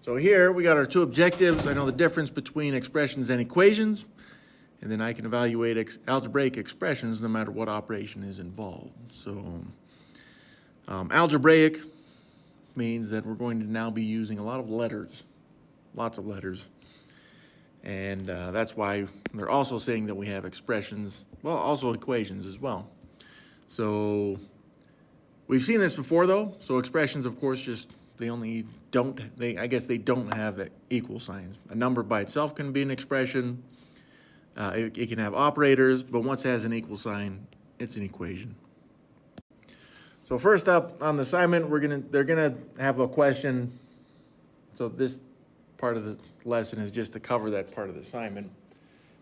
So here we got our two objectives. I know the difference between expressions and equations, and then I can evaluate algebraic expressions no matter what operation is involved. So algebraic means that we're going to now be using a lot of letters, lots of letters. And that's why they're also saying that we have expressions, well, also equations as well. So we've seen this before though. So expressions, of course, I guess they don't have equal signs. A number by itself can be an expression. It can have operators, but once it has an equal sign, it's an equation. So first up on the assignment, they're gonna have a question. So this part of the lesson is just to cover that part of the assignment.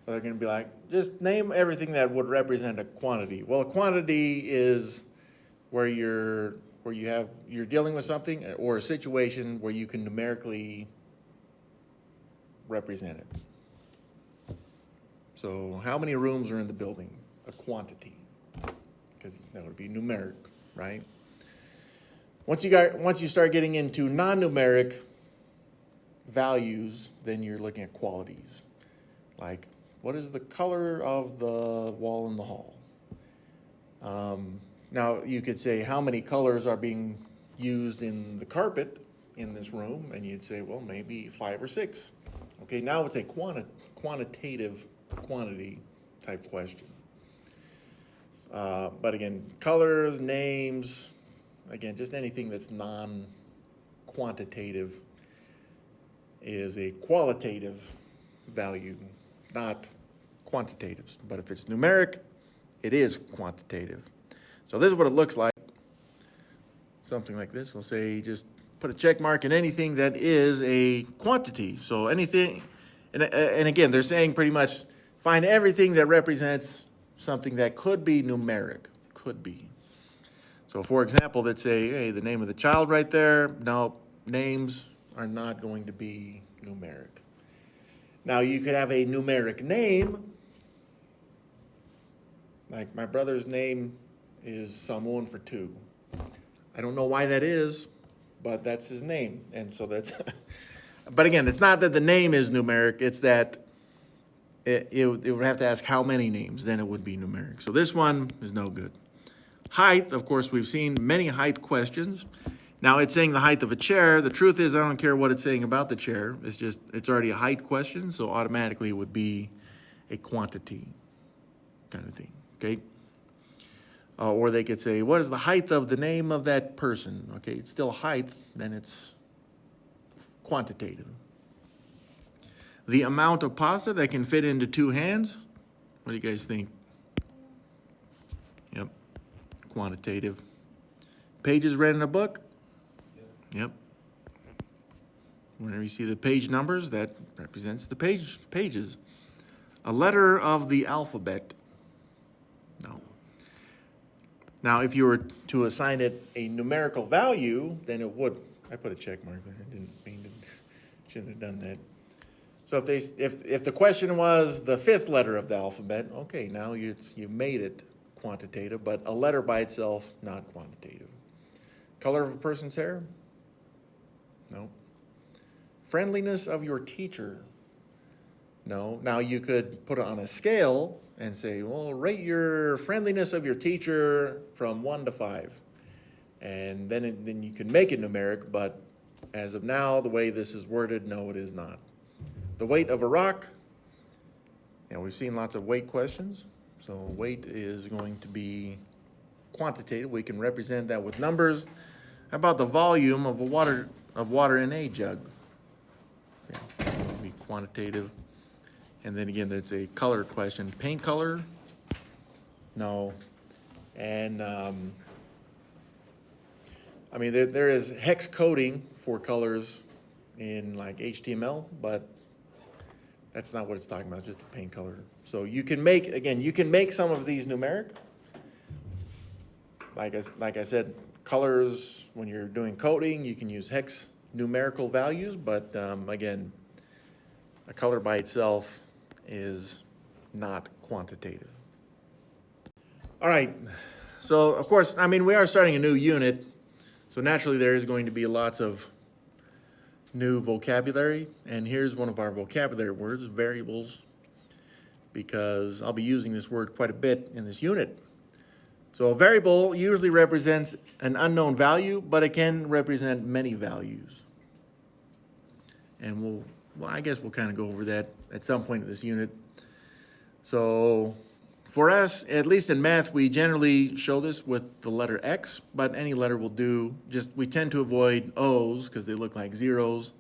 But they're gonna be like, just name everything that would represent a quantity. Well, a quantity is where you're dealing with something or a situation where you can numerically represent it. So how many rooms are in the building? A quantity, because that would be numeric, right? Once you start getting into non-numeric values, then you're looking at qualities. Like, what is the color of the wall in the hall? Now, you could say how many colors are being used in the carpet in this room, and you'd say, well, maybe 5 or 6. Okay, now it's a quantitative quantity type question. But again, colors, names, again, just anything that's non-quantitative is a qualitative value, not quantitative. But if it's numeric, it is quantitative. So this is what it looks like. Something like this. We'll say just put a check mark in anything that is a quantity. So anything, and again, they're saying pretty much find everything that represents something that could be numeric, could be. So for example, let's say, hey, the name of the child right there. No, names are not going to be numeric. Now you could have a numeric name, like my brother's name is Samoan for 2. I don't know why that is, but that's his name. And so that's, but again, it's not that the name is numeric, it's that it would have to ask how many names, then it would be numeric. So this one is no good. Height, of course, we've seen many height questions. Now it's saying the height of a chair. The truth is I don't care what it's saying about the chair. It's already a height question, so automatically it would be a quantity kind of thing, okay? Or they could say, what is the height of the name of that person? Okay, it's still height, then it's quantitative. The amount of pasta that can fit into 2 hands, what do you guys think? Yep, quantitative. Pages read in a book? Yep. Whenever you see the page numbers, that represents the pages. A letter of the alphabet? No. Now, if you were to assign it a numerical value, then it would. I put a check mark there. I didn't mean to. Shouldn't have done that. So if the question was the 5th letter of the alphabet, okay, now you made it quantitative, but a letter by itself, not quantitative. Color of a person's hair? No. Friendliness of your teacher? No. Now you could put it on a scale and say, well, rate your friendliness of your teacher from 1 to 5. And then you can make it numeric, but as of now, the way this is worded, no, it is not. The weight of a rock, we've seen lots of weight questions. So weight is going to be quantitative. We can represent that with numbers. How about the volume of water in a jug? Yeah, that would be quantitative. And then again, there's a color question. Paint color? No. And there is hex coding for colors in like HTML, but that's not what it's talking about, just a paint color. So you can make some of these numeric. Like I said, colors, when you're doing coding, you can use hex numerical values, but again, a color by itself is not quantitative. All right, so of course, we are starting a new unit, so naturally there is going to be lots of new vocabulary, and here's one of our vocabulary words, variables, because I'll be using this word quite a bit in this unit. So a variable usually represents an unknown value, but it can represent many values. And I guess we'll kind of go over that at some point in this unit. So for us, at least in math, we generally show this with the letter X, but any letter will do. Just we tend to avoid O's because they look like zeros,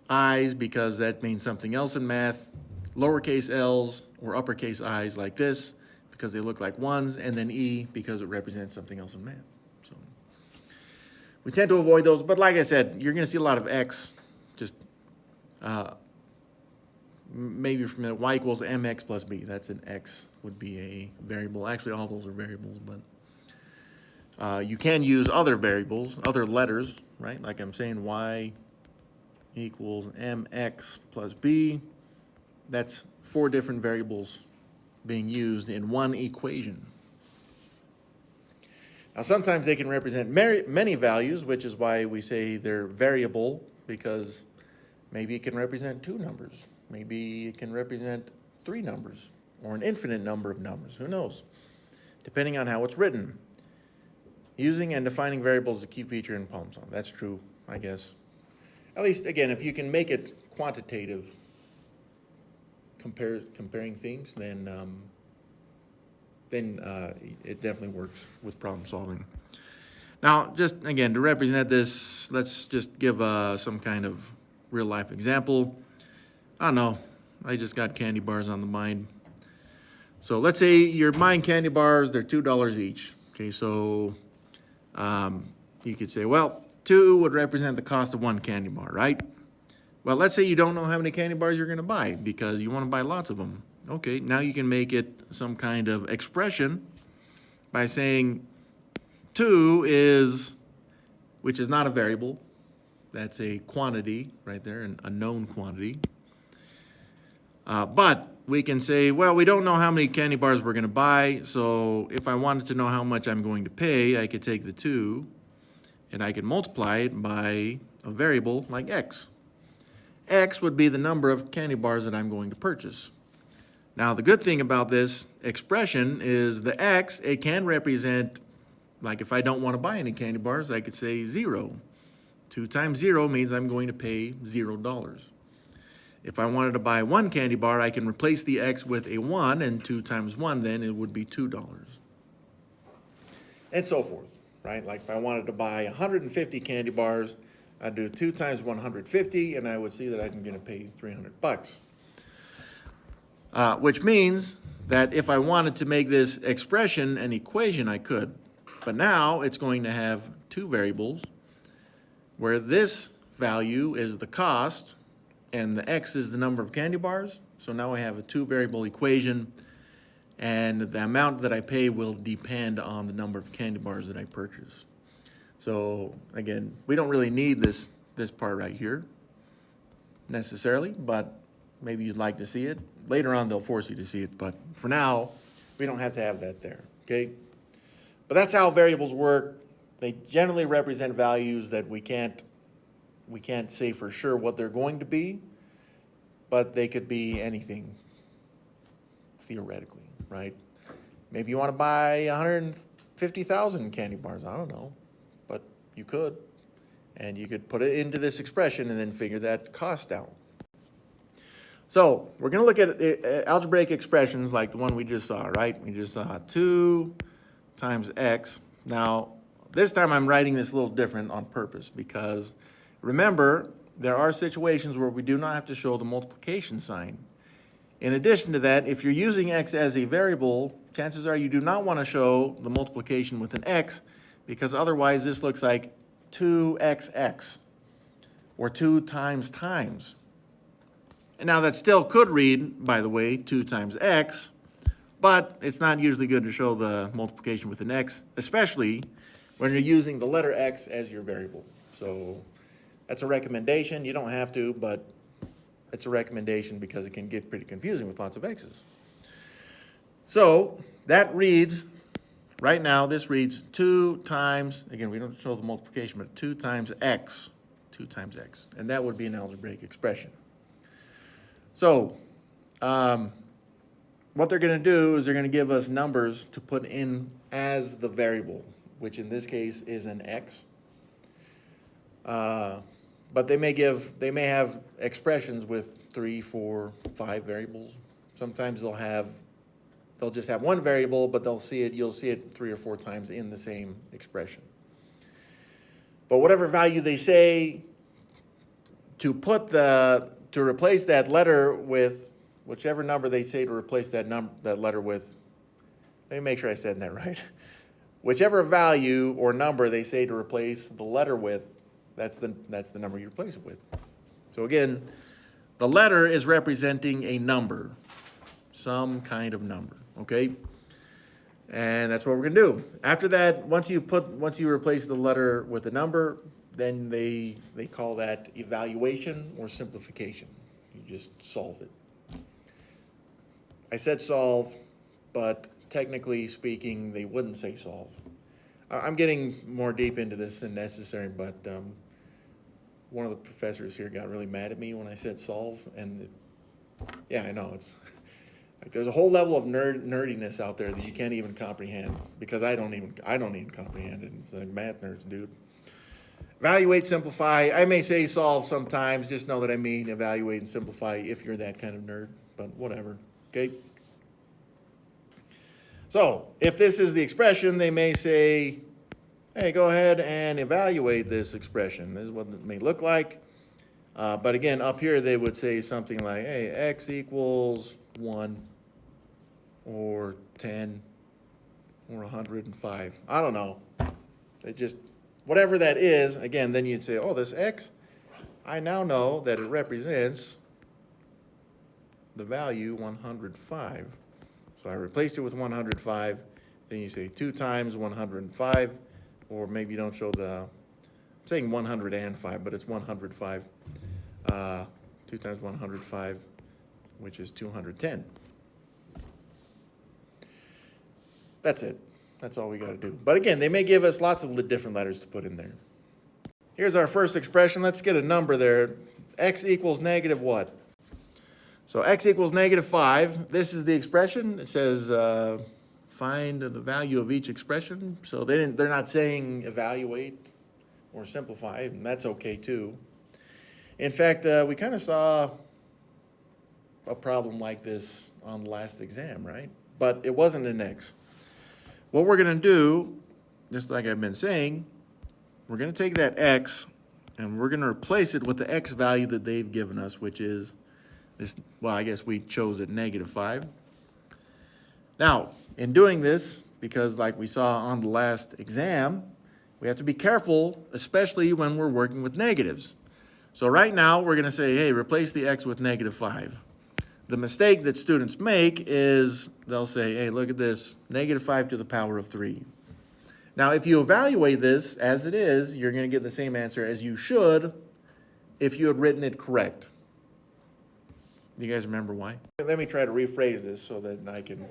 I's because that means something else in math, lowercase L's or uppercase I's like this because they look like ones, and then E because it represents something else in math. So we tend to avoid those, but like I said, you're going to see a lot of X. Just maybe you're familiar, y equals mx plus b. That's an X, would be a variable. Actually, all those are variables, but you can use other variables, other letters, right? Like I'm saying, y equals mx plus b. That's 4 different variables being used in one equation. Now, sometimes they can represent many values, which is why we say they're variable, because maybe it can represent 2 numbers. Maybe it can represent 3 numbers, or an infinite number of numbers. Who knows? Depending on how it's written. Using and defining variables is a key feature in problem solving. That's true, I guess. At least, again, if you can make it quantitative, comparing things, then it definitely works with problem solving. Now, just again, to represent this, let's just give some kind of real life example. I don't know, I just got candy bars on the mind. So let's say you're buying candy bars, they're $2 each. Okay, so you could say, well, 2 would represent the cost of 1 candy bar, right? Well, let's say you don't know how many candy bars you're going to buy because you want to buy lots of them. Okay, now you can make it some kind of expression by saying 2 is, which is not a variable, that's a quantity right there, a known quantity. But we can say, well, we don't know how many candy bars we're going to buy, so if I wanted to know how much I'm going to pay, I could take the 2 and I could multiply it by a variable like X. X would be the number of candy bars that I'm going to purchase. Now, the good thing about this expression is the X, it can represent, like if I don't want to buy any candy bars, I could say 0. 2 times 0 means I'm going to pay $0. If I wanted to buy 1 candy bar, I can replace the X with a 1, and 2 times 1 then it would be $2. And so forth, right? Like if I wanted to buy 150 candy bars, I'd do 2 times 150, and I would see that I'm going to pay $300. Which means that if I wanted to make this expression an equation, I could. But now it's going to have 2 variables, where this value is the cost, and the X is the number of candy bars. So now I have a 2-variable equation, and the amount that I pay will depend on the number of candy bars that I purchase. So again, we don't really need this part right here necessarily, but maybe you'd like to see it. Later on, they'll force you to see it, but for now, we don't have to have that there, okay? But that's how variables work. They generally represent values that we can't say for sure what they're going to be, but they could be anything theoretically, right? Maybe you want to buy 150,000 candy bars, I don't know, but you could. And you could put it into this expression and then figure that cost out. So we're going to look at algebraic expressions like the one we just saw, right? We just saw 2 times x. Now, this time I'm writing this a little different on purpose because remember, there are situations where we do not have to show the multiplication sign. In addition to that, if you're using x as a variable, chances are you do not want to show the multiplication with an x because otherwise this looks like 2xx or 2 times times. And now that still could read, by the way, 2 times x, but it's not usually good to show the multiplication with an x, especially when you're using the letter x as your variable. So that's a recommendation. You don't have to, but it's a recommendation because it can get pretty confusing with lots of x's. So that reads, right now, this reads 2 times, again, we don't show the multiplication, but 2 times x. 2 times x. And that would be an algebraic expression. So what they're going to do is they're going to give us numbers to put in as the variable, which in this case is an x. But they may have expressions with 3, 4, 5 variables. Sometimes they'll just have one variable, but you'll see it 3 or 4 times in the same expression. But whatever value they say, to replace that letter with whichever number they say to replace that letter with, let me make sure I said that right. Whichever value or number they say to replace the letter with, that's the number you replace it with. So again, the letter is representing a number, some kind of number, okay? And that's what we're gonna do. After that, once you replace the letter with a number, then they call that evaluation or simplification. You just solve it. I said solve, but technically speaking, they wouldn't say solve. I'm getting more deep into this than necessary, but one of the professors here got really mad at me when I said solve, and yeah, I know, it's like there's a whole level of nerdiness out there that you can't even comprehend, because I don't even comprehend it. It's like math nerds, dude. Evaluate, simplify. I may say solve sometimes, just know that I mean evaluate and simplify if you're that kind of nerd, but whatever, okay? So if this is the expression, they may say, hey, go ahead and evaluate this expression. This is what it may look like. But again, up here, they would say something like, hey, x equals 1 or 10 or 105. I don't know. They just, whatever that is, again, then you'd say, oh, this x, I now know that it represents the value 105. So I replaced it with 105. Then you say 2 times 105, or maybe you don't show I'm saying 105, but it's 105. 2 times 105, which is 210. That's it. That's all we got to do. But again, they may give us lots of different letters to put in there. Here's our first expression. Let's get a number there. X equals negative what? So x equals negative 5. This is the expression. It says find the value of each expression. So they're not saying evaluate or simplify, and that's okay too. In fact, we kind of saw a problem like this on the last exam, right? But it wasn't an x. What we're going to do, just like I've been saying, we're going to take that x and we're going to replace it with the x value that they've given us, which is this, well, I guess we chose it negative 5. Now, in doing this, because like we saw on the last exam, we have to be careful, especially when we're working with negatives. So right now, we're going to say, hey, replace the x with negative 5. The mistake that students make is they'll say, hey, look at this, negative 5 to the power of 3. Now, if you evaluate this as it is, you're going to get the same answer as you should if you had written it correct. Do you guys remember why? Let me try to rephrase this so that I can,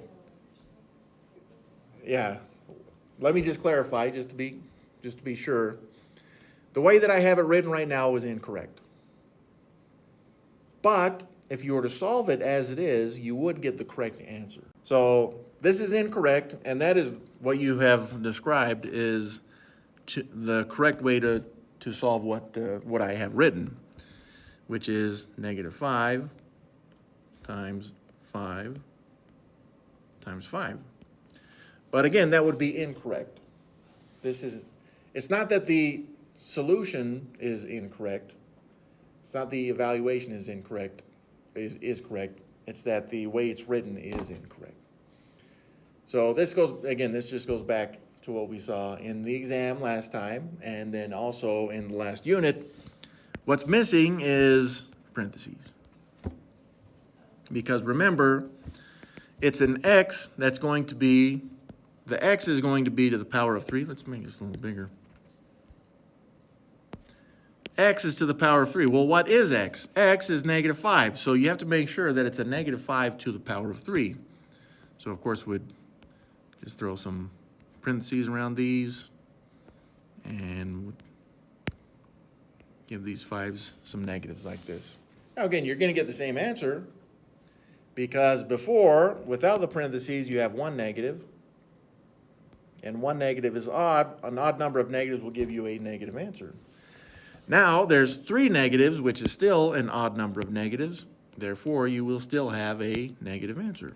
yeah. Let me just clarify, just to be sure. The way that I have it written right now is incorrect. But if you were to solve it as it is, you would get the correct answer. So this is incorrect, and that is what you have described is the correct way to solve what I have written, which is negative 5 times 5 times 5. But again, that would be incorrect. It's not that the solution is incorrect. It's not the evaluation is incorrect, is correct. It's that the way it's written is incorrect. So this just goes back to what we saw in the exam last time, and then also in the last unit. What's missing is parentheses. Because remember, it's an x that's going to be, the x is going to be to the power of 3. Let's make this a little bigger. X is to the power of 3. Well, what is x? X is negative 5. So you have to make sure that it's a negative 5 to the power of 3. So, of course, we'd just throw some parentheses around these and give these 5s some negatives like this. Now again, you're going to get the same answer because before, without the parentheses, you have 1 negative, and 1 negative is odd. An odd number of negatives will give you a negative answer. Now there's 3 negatives, which is still an odd number of negatives. Therefore, you will still have a negative answer.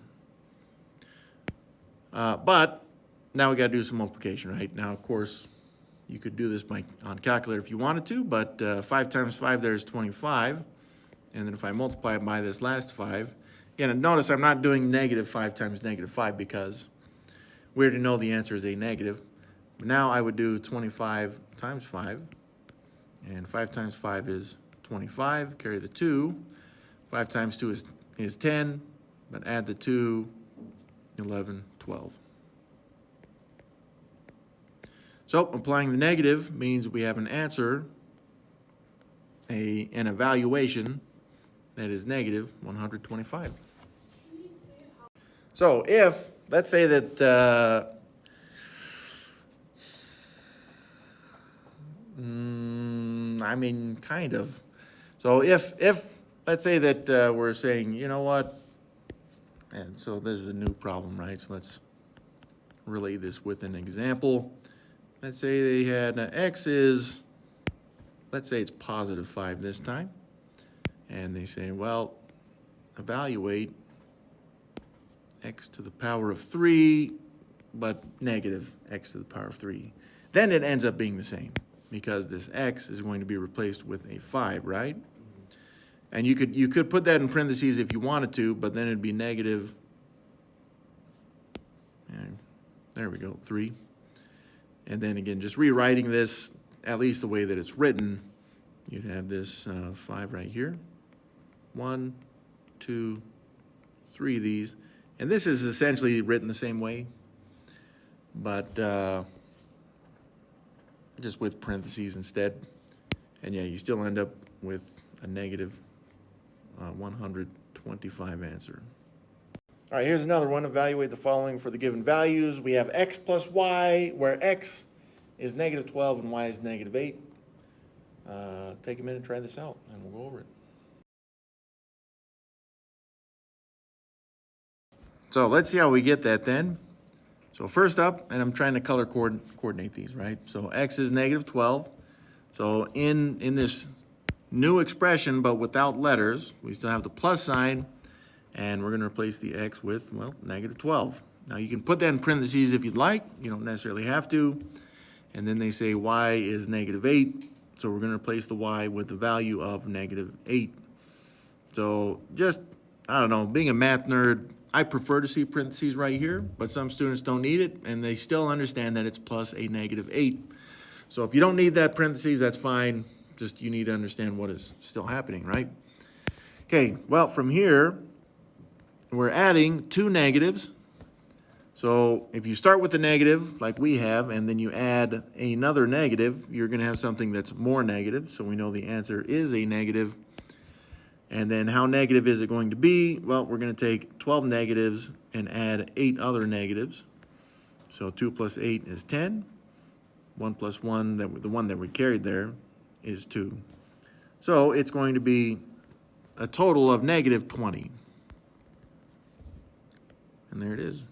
But now we got to do some multiplication, right? Now, of course, you could do this on calculator if you wanted to, but 5 times 5 there is 25. And then if I multiply it by this last 5, again, notice I'm not doing negative 5 times negative 5 because we already know the answer is a negative. But now I would do 25 times 5, and 5 times 5 is 25, carry the 2. 5 times 2 is 10, but add the 2, 11, 12. So applying the negative means we have an answer, an evaluation that is negative 125. So if, let's say that, I mean, kind of. So if let's say that we're saying, you know what, and so this is a new problem, right? So let's relay this with an example. Let's say they had x is, let's say it's positive 5 this time. And they say, well, evaluate x to the power of 3, but negative x to the power of 3. Then it ends up being the same because this x is going to be replaced with a 5, right? And you could put that in parentheses if you wanted to, but then it'd be negative, and there we go, 3. And then again, just rewriting this, at least the way that it's written, you'd have this 5 right here. 1, 2, 3 of these. And this is essentially written the same way, but just with parentheses instead. And yeah, you still end up with a negative 125 answer. All right, here's another one. Evaluate the following for the given values. We have x plus y, where x is negative 12 and y is negative 8. Take a minute and try this out, and we'll go over it. So let's see how we get that then. So first up, and I'm trying to color coordinate these, right? So x is negative 12. So in this new expression, but without letters, we still have the plus sign, and we're going to replace the x with, well, negative 12. Now you can put that in parentheses if you'd like. You don't necessarily have to. And then they say y is negative 8. So we're going to replace the y with the value of negative 8. So just, I don't know, being a math nerd, I prefer to see parentheses right here, but some students don't need it, and they still understand that it's plus a negative 8. So if you don't need that parentheses, that's fine. Just you need to understand what is still happening, right? Okay, well, from here, we're adding 2 negatives. So if you start with the negative, like we have, and then you add another negative, you're going to have something that's more negative. So we know the answer is a negative. And then how negative is it going to be? Well, we're going to take 12 negatives and add 8 other negatives. So 2 plus 8 is 10. 1 plus 1, the one that we carried there, is 2. So it's going to be a total of negative 20. And there it is.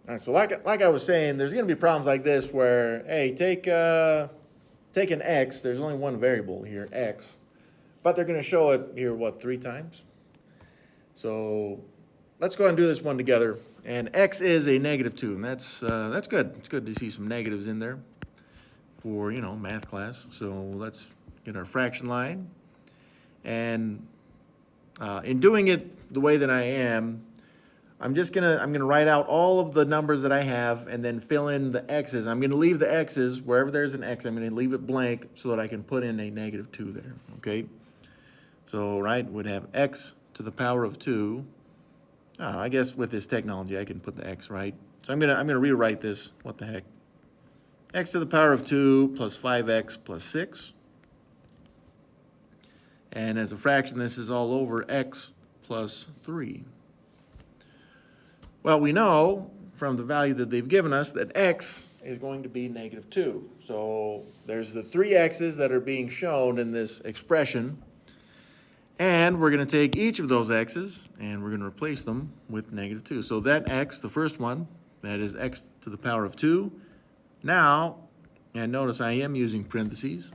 All right, so like I was saying, there's going to be problems like this where, hey, take an x. There's only one variable here, x. But they're going to show it here, what, 3 times? So let's go ahead and do this one together. And x is a negative 2, and that's good. It's good to see some negatives in there for, you know, math class. So let's get our fraction line. And in doing it the way that I am, I'm gonna write out all of the numbers that I have and then fill in the x's. I'm gonna leave the x's wherever there's an x. I'm gonna leave it blank so that I can put in a negative 2 there. Okay. So right, we'd have x to the power of 2. I guess with this technology I can put the x right. So I'm gonna rewrite this. What the heck? X to the power of 2 plus 5x plus 6. And as a fraction, this is all over x plus 3. Well, we know from the value that they've given us that x is going to be negative 2. So there's the 3 x's that are being shown in this expression. And we're going to take each of those x's and we're going to replace them with negative 2. So that x, the first one, that is x to the power of 2. Now, and notice I am using parentheses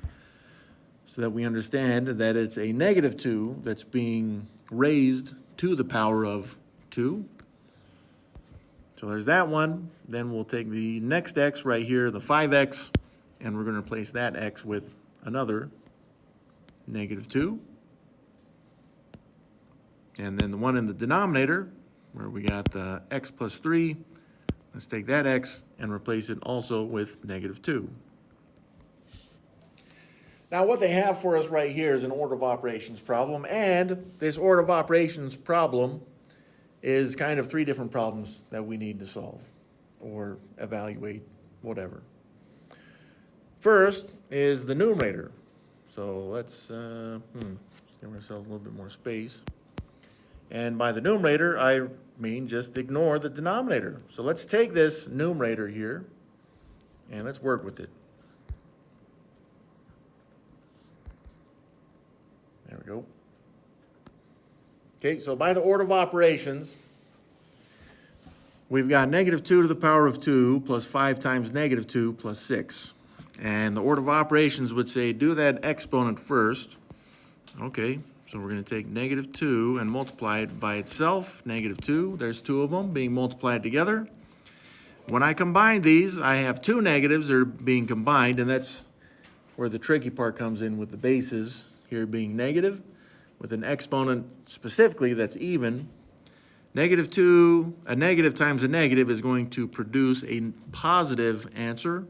so that we understand that it's a negative 2 that's being raised to the power of 2. So there's that one. Then we'll take the next x right here, the 5x, and we're going to replace that x with another negative 2. And then the one in the denominator, where we got the x plus 3, let's take that x and replace it also with negative 2. Now what they have for us right here is an order of operations problem, and this order of operations problem is kind of 3 different problems that we need to solve or evaluate, whatever. First is the numerator. So let's give ourselves a little bit more space. And by the numerator, I mean just ignore the denominator. So let's take this numerator here and let's work with it. There we go. Okay, so by the order of operations, we've got negative 2 to the power of 2 plus 5 times negative 2 plus 6. And the order of operations would say do that exponent first. Okay, so we're going to take negative 2 and multiply it by itself, negative 2. There's 2 of them being multiplied together. When I combine these, I have 2 negatives that are being combined, and that's where the tricky part comes in with the bases here being negative. With an exponent specifically that's even, negative 2, a negative times a negative is going to produce a positive answer,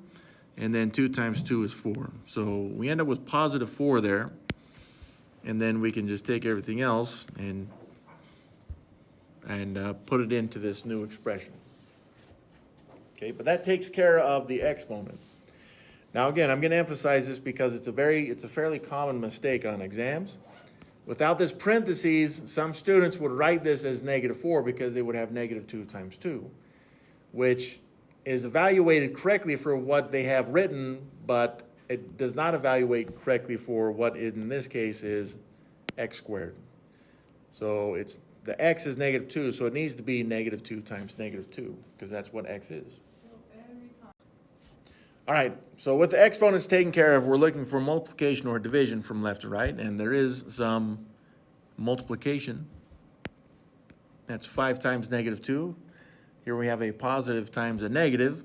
and then 2 times 2 is 4. So we end up with positive 4 there, and then we can just take everything else and put it into this new expression. Okay, but that takes care of the exponent. Now again, I'm going to emphasize this because it's a fairly common mistake on exams. Without this parentheses, some students would write this as negative 4 because they would have negative 2 times 2, which is evaluated correctly for what they have written, but it does not evaluate correctly for what in this case is x squared. So it's the x is negative 2, so it needs to be negative 2 times negative 2 because that's what x is. All right, so with the exponents taken care of, we're looking for multiplication or division from left to right, and there is some multiplication. That's 5 times negative 2. Here we have a positive times a negative.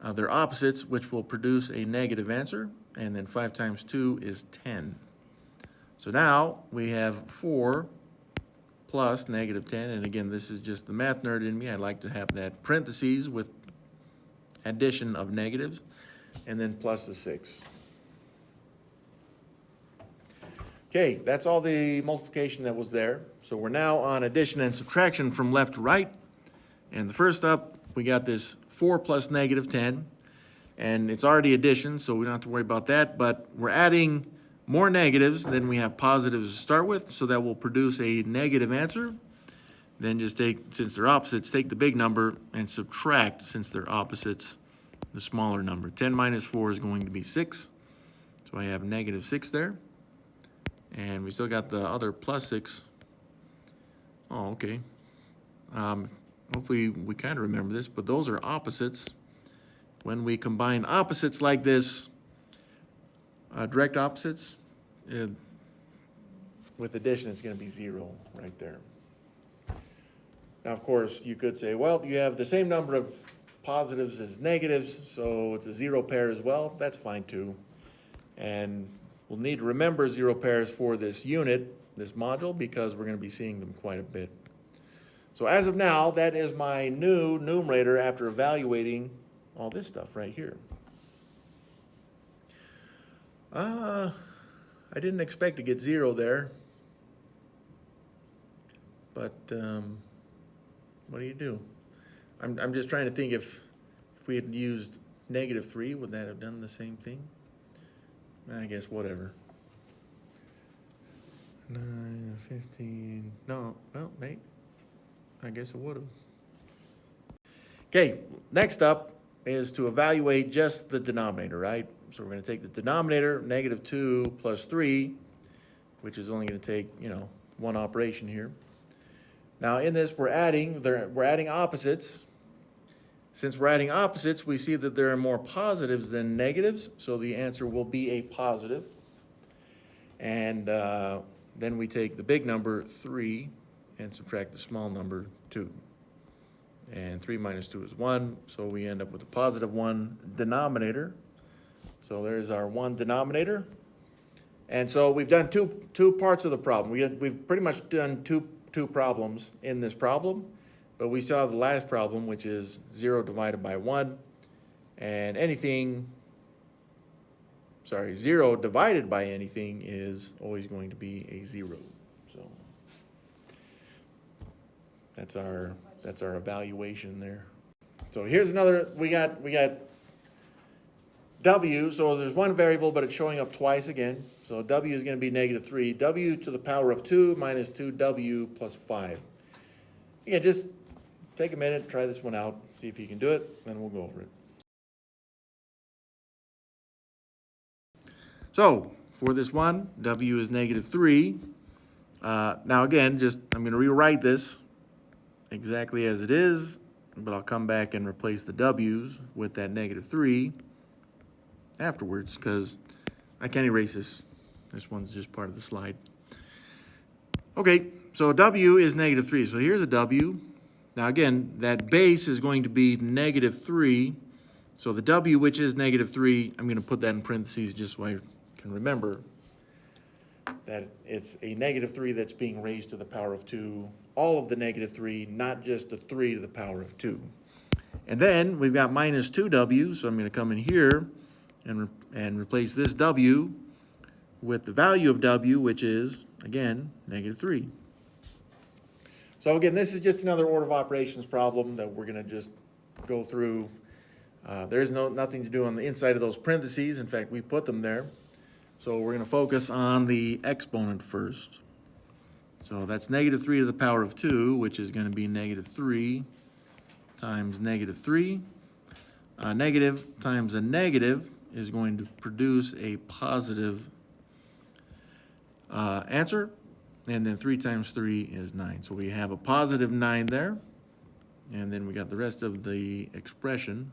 They're opposites, which will produce a negative answer, and then 5 times 2 is 10. So now we have 4 plus negative 10, and again, this is just the math nerd in me. I like to have that parentheses with addition of negatives, and then plus the 6. Okay, that's all the multiplication that was there. So we're now on addition and subtraction from left to right. And the first up, we got this 4 plus negative 10, and it's already addition, so we don't have to worry about that, but we're adding more negatives than we have positives to start with, so that will produce a negative answer. Then just take, since they're opposites, take the big number and subtract, since they're opposites, the smaller number. 10 minus 4 is going to be 6. So I have negative 6 there. And we still got the other plus 6. Oh, okay. Hopefully we kind of remember this, but those are opposites. When we combine opposites like this, direct opposites, with addition, it's going to be 0 right there. Now, of course, you could say, well, you have the same number of positives as negatives, so it's a 0 pair as well. That's fine, too. And we'll need to remember 0 pairs for this unit, this module, because we're going to be seeing them quite a bit. So as of now, that is my new numerator after evaluating all this stuff right here. I didn't expect to get 0 there, but what do you do? I'm just trying to think if we had used negative 3, would that have done the same thing? I guess whatever. 9, 15, no, well, mate, I guess it would have. Okay, next up, is to evaluate just the denominator, right? So we're going to take the denominator, negative 2 plus 3, which is only going to take, one operation here. Now in this, we're adding opposites. Since we're adding opposites, we see that there are more positives than negatives, so the answer will be a positive. And then we take the big number, 3, and subtract the small number, 2. And 3 minus 2 is 1, so we end up with a positive 1 denominator. So there's our 1 denominator. And so we've done two parts of the problem. We've pretty much done two problems in this problem, but we saw the last problem, which is 0 divided by 1, and 0 divided by anything is always going to be a 0. So that's our evaluation there. So here's another, we got W, so there's one variable, but it's showing up twice again. So W is going to be negative 3. W to the power of 2 minus 2W plus 5. Again, just take a minute, try this one out, see if you can do it, then we'll go over it. So for this one, W is negative 3. Now again, I'm going to rewrite this exactly as it is, but I'll come back and replace the W's with that negative 3 afterwards, because I can't erase this. This one's just part of the slide. Okay, so W is negative 3. So here's a W. Now again, that base is going to be negative 3. So the W, which is negative 3, I'm going to put that in parentheses just so I can remember that it's a negative 3 that's being raised to the power of 2. All of the negative 3, not just the 3 to the power of 2. And then we've got minus 2W, so I'm going to come in here and replace this W with the value of W, which is, again, negative 3. So again, this is just another order of operations problem that we're going to just go through. There's nothing to do on the inside of those parentheses. In fact, we put them there. So we're going to focus on the exponent first. So that's negative 3 to the power of 2, which is going to be negative 3 times negative 3. Negative times a negative is going to produce a positive answer. And then 3 times 3 is 9. So we have a positive 9 there. And then we got the rest of the expression.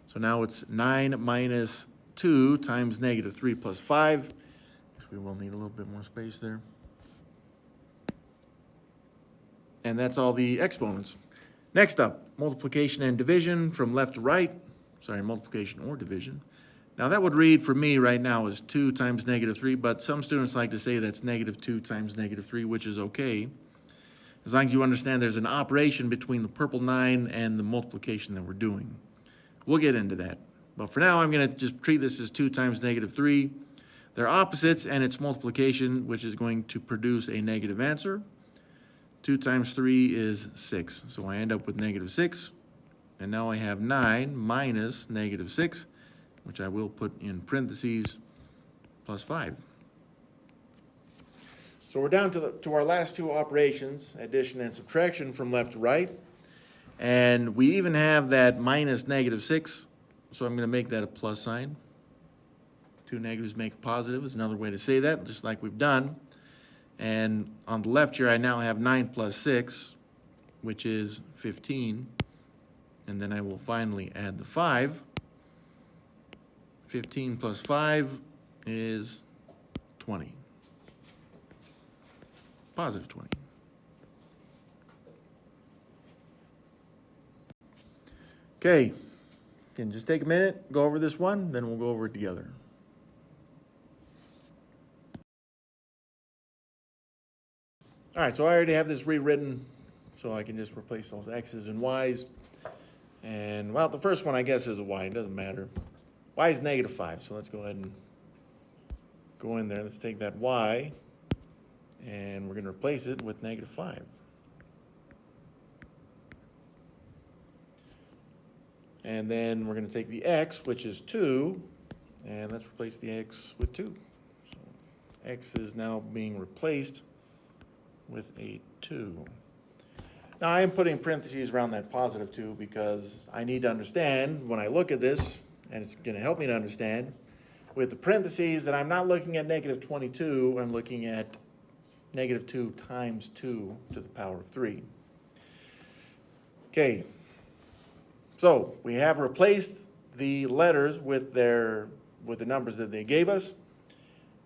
So now it's 9 minus 2 times negative 3 plus 5. We will need a little bit more space there. And that's all the exponents. Next up, multiplication and division from left to right. Sorry, multiplication or division. Now that would read for me right now as 2 times negative 3, but some students like to say that's negative 2 times negative 3, which is okay. As long as you understand there's an operation between the purple 9 and the multiplication that we're doing. We'll get into that. But for now, I'm going to just treat this as 2 times negative 3. They're opposites, and it's multiplication, which is going to produce a negative answer. 2 times 3 is 6. So I end up with negative 6. And now I have 9 minus negative 6, which I will put in parentheses, plus 5. So we're down to our last two operations, addition and subtraction from left to right. And we even have that minus negative 6, so I'm going to make that a plus sign. 2 negatives make a positive is another way to say that, just like we've done. And on the left here, I now have 9 plus 6, which is 15. And then I will finally add the 5. 15 plus 5 is 20. Positive 20. Okay, can just take a minute, go over this one, then we'll go over it together. All right, so I already have this rewritten, so I can just replace those X's and Y's. And, well, the first one, I guess, is a Y. It doesn't matter. Y is negative 5, so let's go ahead and go in there. Let's take that Y, and we're going to replace it with negative 5. And then we're going to take the X, which is 2, and let's replace the X with 2. So X is now being replaced with a 2. Now, I am putting parentheses around that positive 2 because I need to understand when I look at this, and it's going to help me to understand, with the parentheses that I'm not looking at negative 22, I'm looking at negative 2 times 2 to the power of 3. Okay, so we have replaced the letters with the numbers that they gave us.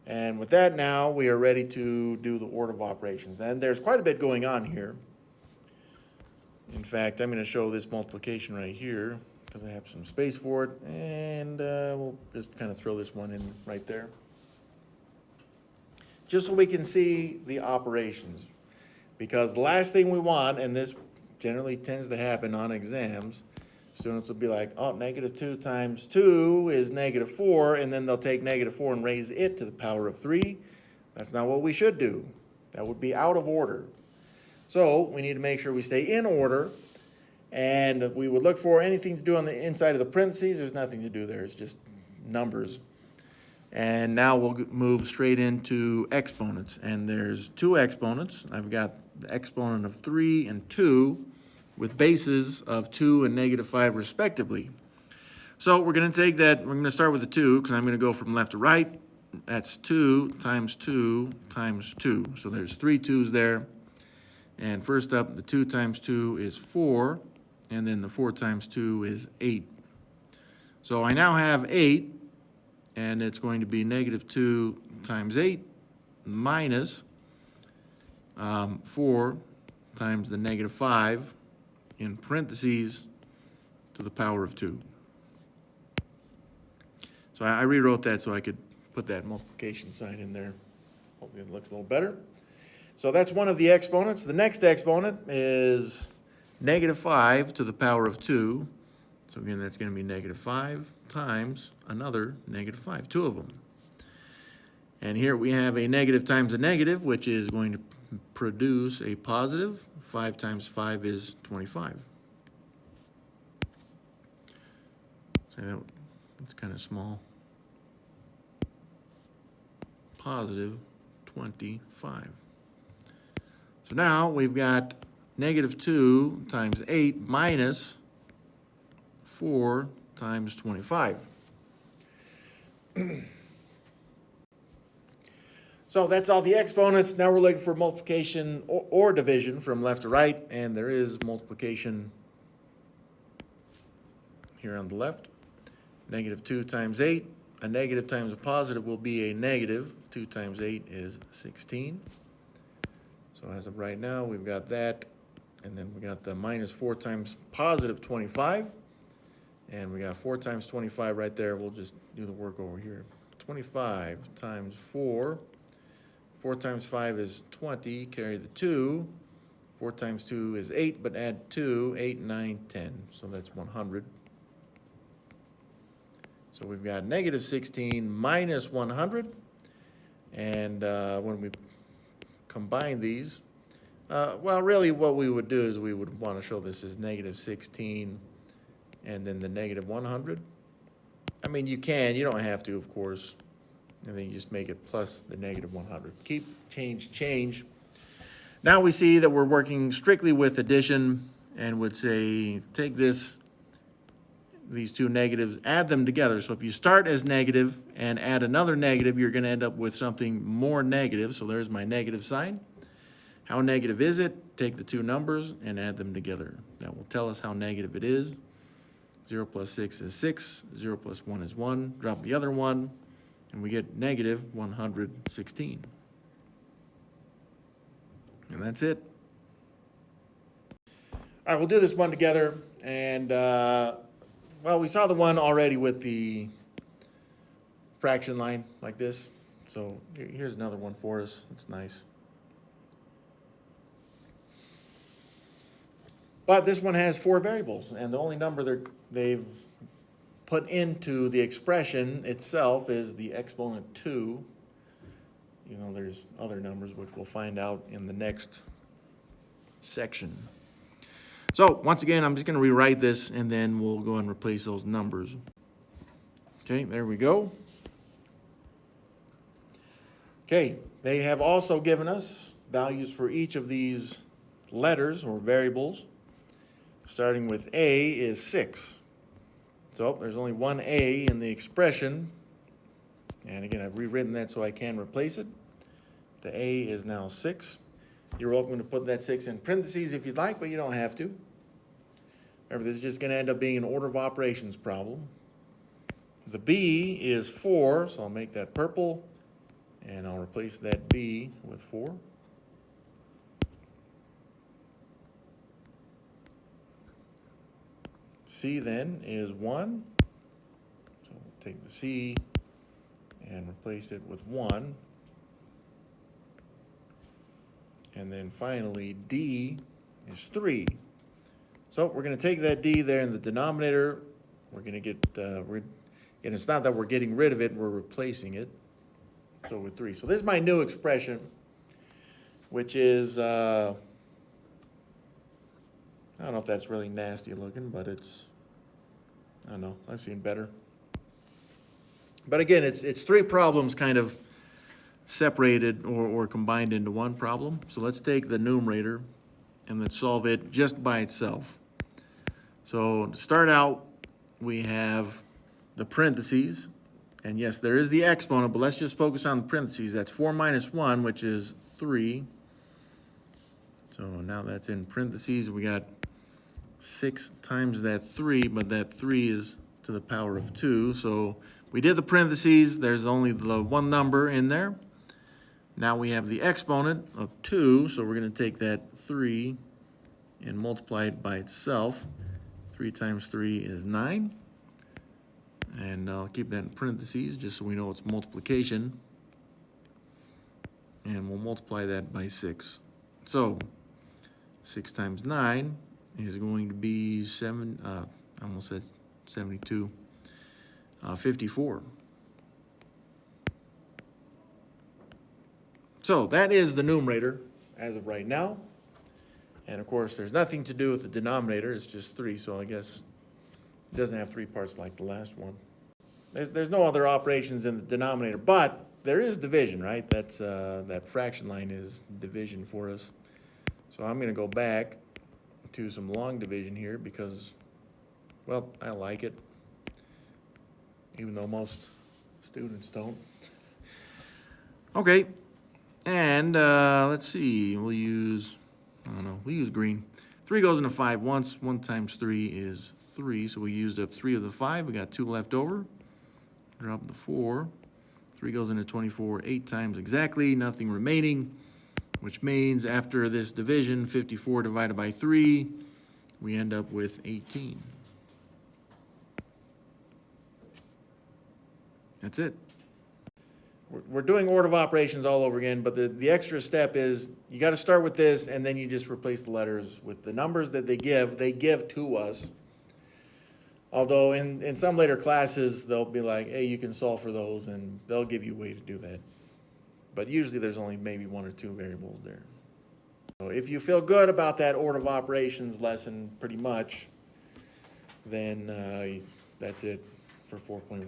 And with that now, we are ready to do the order of operations. And there's quite a bit going on here. In fact, I'm going to show this multiplication right here because I have some space for it. And we'll just kind of throw this one in right there, just so we can see the operations. Because the last thing we want, and this generally tends to happen on exams, students will be like, oh, negative 2 times 2 is negative 4, and then they'll take negative 4 and raise it to the power of 3. That's not what we should do. That would be out of order. So we need to make sure we stay in order, and we would look for anything to do on the inside of the parentheses. There's nothing to do there. It's just numbers. And now we'll move straight into exponents. And there's 2 exponents. I've got the exponent of 3 and 2 with bases of 2 and negative 5 respectively. So we're going to take that, we're going to start with the 2 because I'm going to go from left to right. That's 2 times 2 times 2. So there's 3 2's there. And first up, the 2 times 2 is 4, and then the 4 times 2 is 8. So I now have 8, and it's going to be negative 2 times 8 minus 4 times the negative 5 in parentheses to the power of 2. So I rewrote that so I could put that multiplication sign in there. Hopefully it looks a little better. So that's one of the exponents. The next exponent is negative 5 to the power of 2. So again, that's going to be negative 5 times another negative 5, 2 of them. And here we have a negative times a negative, which is going to produce a positive. 5 times 5 is 25. So that's kind of small. Positive 25. So now we've got negative 2 times 8 minus 4 times 25. So that's all the exponents. Now we're looking for multiplication or division from left to right, and there is multiplication here on the left. Negative 2 times 8. A negative times a positive will be a negative. 2 times 8 is 16. So as of right now, we've got that, and then we got the minus 4 times positive 25, and we got 4 times 25 right there. We'll just do the work over here. 25 times 4. 4 times 5 is 20, carry the 2. 4 times 2 is 8, but add 2, 8, 9, 10. So that's 100. So we've got negative 16 minus 100. And when we combine these, well, really what we would do is we would want to show this as negative 16 and then the negative 100. I mean, you can, you don't have to, of course. And then you just make it plus the negative 100. Keep, change, change. Now we see that we're working strictly with addition and would say take these 2 negatives, add them together. So if you start as negative and add another negative, you're going to end up with something more negative. So there's my negative sign. How negative is it? Take the 2 numbers and add them together. That will tell us how negative it is. 0 plus 6 is 6. 0 plus 1 is 1. Drop the other 1. And we get negative 116. And that's it. All right, we'll do this one together. And, well, we saw the one already with the fraction line like this. So here's another one for us. It's nice. But this one has 4 variables. And the only number they've put into the expression itself is the exponent 2. You know, there's other numbers which we'll find out in the next section. So once again, I'm just going to rewrite this and then we'll go and replace those numbers. Okay, there we go. Okay, they have also given us values for each of these letters or variables, starting with A, is 6. So there's only one A in the expression. And again, I've rewritten that so I can replace it. The A is now 6. You're welcome to put that 6 in parentheses if you'd like, but you don't have to. Remember, this is just going to end up being an order of operations problem. The B is 4, so I'll make that purple, and I'll replace that B with 4. C then is 1, so we'll take the C and replace it with 1. And then finally, D is 3. So we're going to take that D there in the denominator. We're going to get, and it's not that we're getting rid of it, we're replacing it. So with 3. So this is my new expression, which is, I don't know if that's really nasty looking, but it's, I don't know, I've seen better. But again, it's 3 problems kind of separated or combined into one problem. So let's take the numerator and let's solve it just by itself. So to start out, we have the parentheses. And yes, there is the exponent, but let's just focus on the parentheses. That's 4 minus 1, which is 3. So now that's in parentheses. We got 6 times that 3, but that 3 is to the power of 2. So we did the parentheses. There's only the one number in there. Now we have the exponent of 2, so we're going to take that 3 and multiply it by itself. 3 times 3 is 9. And I'll keep that in parentheses just so we know it's multiplication. And we'll multiply that by 6. So 6 times 9 is going to be I almost said 72, 54. So that is the numerator as of right now. And of course, there's nothing to do with the denominator. It's just 3, so I guess it doesn't have 3 parts like the last one. There's no other operations in the denominator, but there is division, right? That's that fraction line is division for us. So I'm going to go back to some long division here because, well, I like it, even though most students don't. Okay. And let's see, we'll use green. 3 goes into 5 once. 1 times 3 is 3, so we used up 3 of the 5. We got 2 left over. Drop the 4. 3 goes into 24 8 times exactly, nothing remaining, which means after this division, 54 divided by 3, we end up with 18. That's it. We're doing order of operations all over again, but the extra step is you got to start with this, and then you just replace the letters with the numbers that they give to us. Although in some later classes, they'll be like, hey, you can solve for those, and they'll give you a way to do that. But usually there's only maybe 1 or 2 variables there. So if you feel good about that order of operations lesson pretty much, then that's it for 4.1.